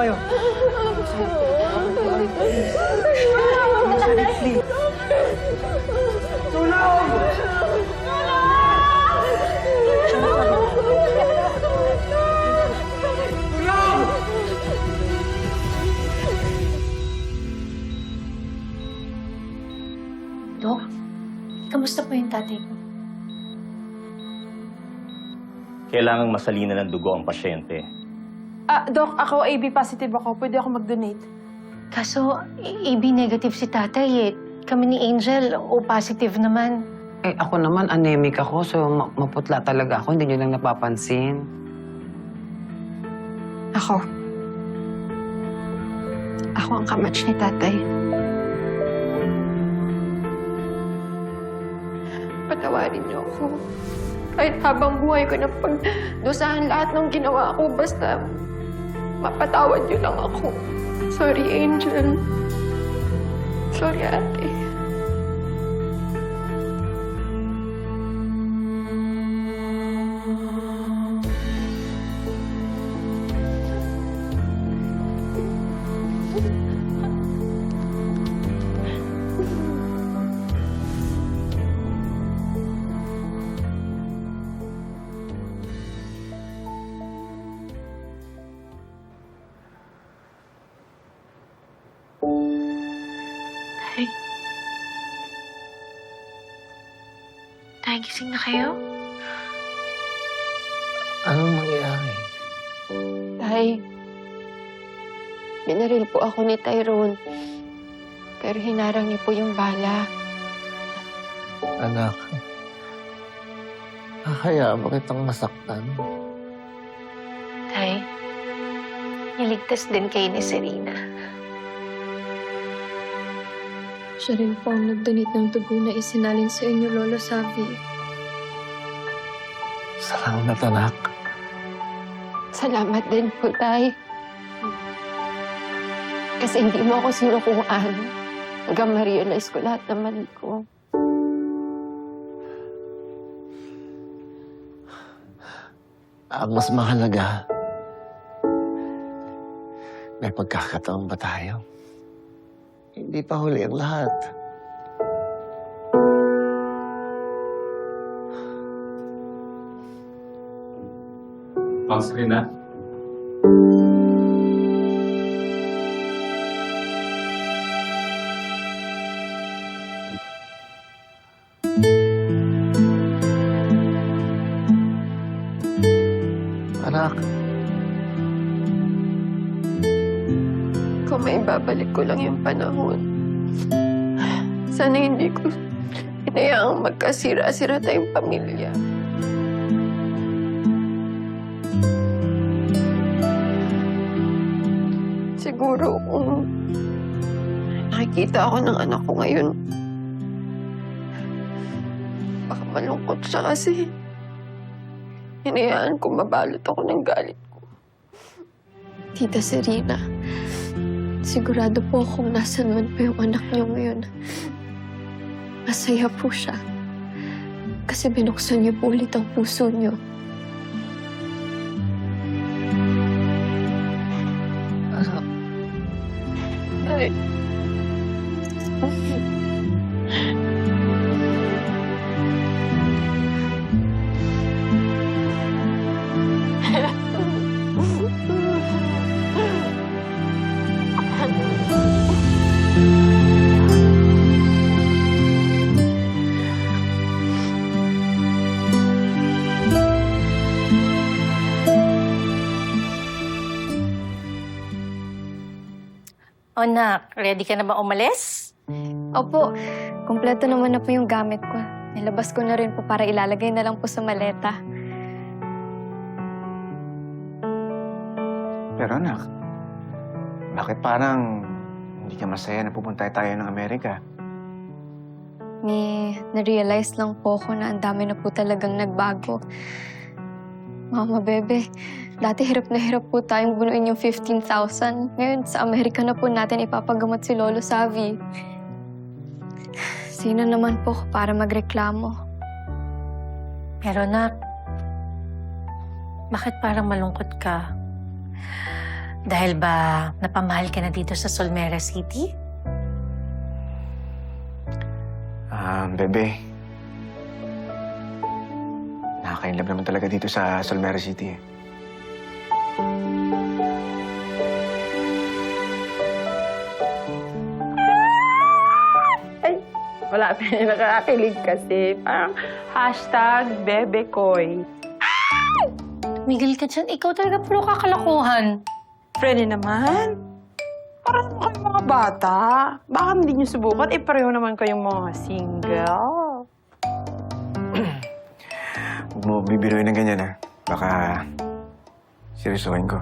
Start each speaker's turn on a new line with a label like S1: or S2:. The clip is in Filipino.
S1: kayo. Please. Tulong! Tulong!
S2: Dok, kamusta po yung tatay ko?
S3: Kailangang masalina ng dugo ang pasyente.
S4: Doc, ako AB positive ako. Pwede ako mag-donate.
S2: Kaso, AB negative si tatay eh. Kami ni Angel, O positive naman.
S5: Eh, ako naman, anemic ako, so maputla talaga ako. Hindi nyo lang napapansin.
S4: Ako ang kamatch ni tatay. Patawarin niyo ako. Kahit habang buhay ko na pagdusahan lahat ng ginawa ko, basta mapatawad niyo lang ako. Sorry, Angel. Sorry, ate.
S2: Tay. Tay, gising na kayo?
S1: Anong mangyayari?
S4: Tay, binaril po ako ni Tyrone. Pero hinarang niyo po yung bala.
S1: Anak, kaya ba kitang masaktan?
S2: Tay, niligtas din kayo ni Serena.
S6: Siya rin po ang nag-donate ng dugo na isinalin sa inyo, Lolo Savi.
S1: Salamat, anak.
S4: Salamat din po, Tay. Kasi hindi mo ako sinukuhaan. Hanggang ma-realize ko lahat ng mali ko.
S1: Ang mas mahalaga, may pagkakataon ba tayo? Hindi pa huli ang lahat.
S7: Ma'am Serena?
S1: Anak,
S4: Kung may babalik ko lang yung panahon, sana hindi ko inayaang magkasira-sira tayong pamilya. Siguro kung nakikita ako ng anak ko ngayon, baka malungkot siya kasi hinayaan ko mabalot ako ng galit ko.
S6: Tita Serena, sigurado po kung nasan man po yung anak niyo ngayon. Masaya po siya. Kasi binuksan niyo po ulit ang puso niyo.
S1: anak,
S4: Ay.
S2: O nak, ready ka na ba umalis?
S6: Opo, kumpleto naman na po yung gamit ko. Nilabas ko na rin po para ilalagay na lang po sa maleta.
S8: Pero anak, bakit parang hindi ka masaya na pupunta tayo ng Amerika?
S6: Na-realize lang po ko na ang dami na po talagang nagbago. Mama, bebe, dati hirap na hirap po tayong bunuin yung 15,000. Ngayon, sa Amerika na po natin ipapagamot si Lolo Savi. Sino naman po para magreklamo?
S2: Pero nak, bakit parang malungkot ka? Dahil ba napamahal ka na dito sa Solmera City?
S8: Bebe. Nakaka-inlove naman talaga dito sa Solmera City.
S9: Wala pa rin nakakakilig kasi. Parang #bebekoy.
S2: Miguel ka dyan, ikaw talaga puro kakalokohan.
S9: Friendly naman. Parang mo kayong mga bata. Baka hindi niyo subukan? Pareho naman kayong mga single.
S8: Huwag mo bibiruin ng ganyan, ha? Baka seryosohin ko.